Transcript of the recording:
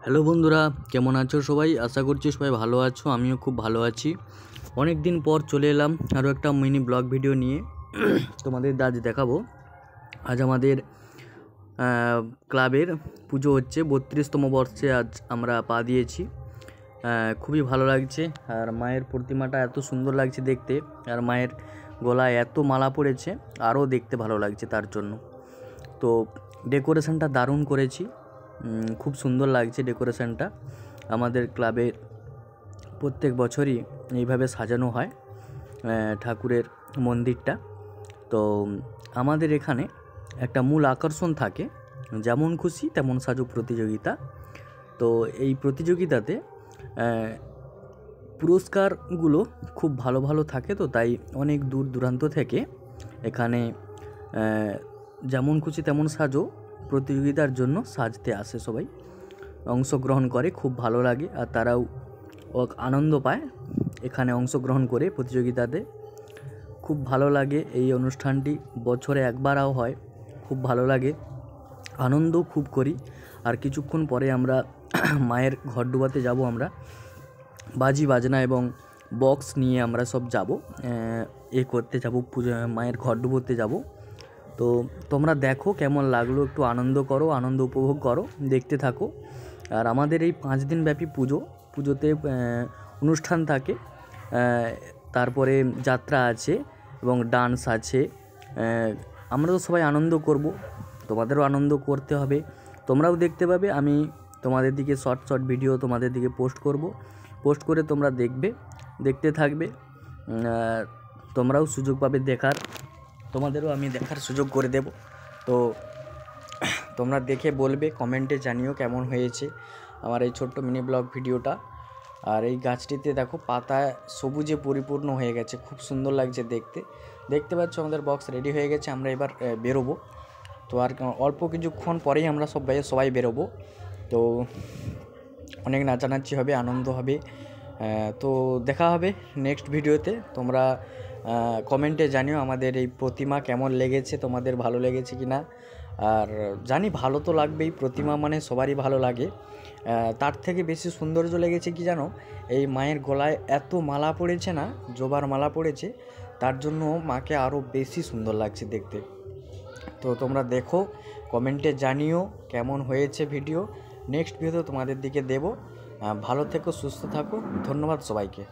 Hello বন্ধুরা, কেমন আছো সবাই? আশা করছি সবাই ভালো আছো। আমিও খুব ভালো আছি। অনেক দিন পর চলে এলাম আরও একটা মিনি ব্লগ ভিডিও নিয়ে। তোমাদের আজ দেখাবো, আজ আমাদের ক্লাবের পুজো হচ্ছে। 32তম বর্ষে আজ আমরা পা দিয়েছি। খুবই ভালো লাগছে। আর মায়ের প্রতিমাটা এত সুন্দর লাগছে দেখতে, আর মায়ের গলায় এত মালা পড়েছে, আরও দেখতে ভালো লাগছে তার জন্য। তো ডেকোরেশনটা দারুণ করেছি, খুব সুন্দর লাগছে ডেকোরেশনটা। আমাদের ক্লাবে প্রত্যেক বছরই এইভাবে সাজানো হয় ঠাকুরের মন্দিরটা। তো আমাদের এখানে একটা মূল আকর্ষণ থাকে, যেমন খুশি তেমন সাজো প্রতিযোগিতা। তো এই প্রতিযোগিতাতে পুরস্কারগুলো খুব ভালো ভালো থাকে। তো তাই অনেক দূর দূরান্ত থেকে এখানে যেমন খুশি তেমন সাজো প্রতিযোগিতার জন্য সাজতে আসে, সবাই অংশগ্রহণ করে, খুব ভালো লাগে। আর তারাও আনন্দ পায় এখানে অংশগ্রহণ করে প্রতিযোগিতাতে। খুব ভালো লাগে এই অনুষ্ঠানটি, বছরে একবারও হয়, খুব ভালো লাগে, আনন্দ খুব করি। আর কিছুক্ষণ পরে আমরা মায়ের ঘট ডুবাতে যাব। আমরা বাজি বাজনা এবং বক্স নিয়ে আমরা সব যাব, করতে যাব, পুজো মায়ের ঘট ডুবোতে যাব। তো তোমরা দেখো কেমন লাগলো, একটু আনন্দ করো, আনন্দ উপভোগ করো, দেখতে থাকো। আর আমাদের এই 5 দিন ব্যাপী পুজোতে অনুষ্ঠান থাকে, তারপরে যাত্রা আছে এবং ডান্স আছে। আমরা তো সবাই আনন্দ করব, তোমাদেরও আনন্দ করতে হবে, তোমরাও দেখতে পাবে। আমি তোমাদের দিকে শর্ট ভিডিও তোমাদের দিকে পোস্ট করে তোমরা দেখতে থাকবে। তোমরাও সুযোগ পাবে দেখার, তোমাদেরও আমি দেখার সুযোগ করে দেব। তো তোমরা দেখে বলবে, কমেন্টে জানিও কেমন হয়েছে আমার এই ছোট্ট মিনি ব্লগ ভিডিওটা। আর এই গাছটিতে দেখো পাতায় সবুজে পরিপূর্ণ হয়ে গেছে, খুব সুন্দর লাগছে দেখতে পাচ্ছ। আমাদের বক্স রেডি হয়ে গেছে, আমরা এবার বেরোবো। তো আর অল্প কিছুক্ষণ পরেই আমরা সবাই বেরোবো। তো অনেক নাচানাচি হবে, আনন্দ হবে। তো দেখা হবে নেক্সট ভিডিওতে। তোমরা কমেন্টে জানিও আমাদের এই প্রতিমা কেমন লেগেছে, তোমাদের ভালো লেগেছে কি না। আর জানি ভালো তো লাগবেই, প্রতিমা মানে সবারই ভালো লাগে। তার থেকে বেশি সৌন্দর্য লেগেছে কি জানো, এই মায়ের গলায় এত মালা পড়েছে না, জবার মালা পড়েছে, তার জন্য মাকে আরও বেশি সুন্দর লাগছে দেখতে। তো তোমরা দেখো, কমেন্টে জানিও কেমন হয়েছে ভিডিও। নেক্সট ভিডিও তোমাদের দিকে দেব। ভালো থেকো, সুস্থ থাকো, ধন্যবাদ সবাইকে।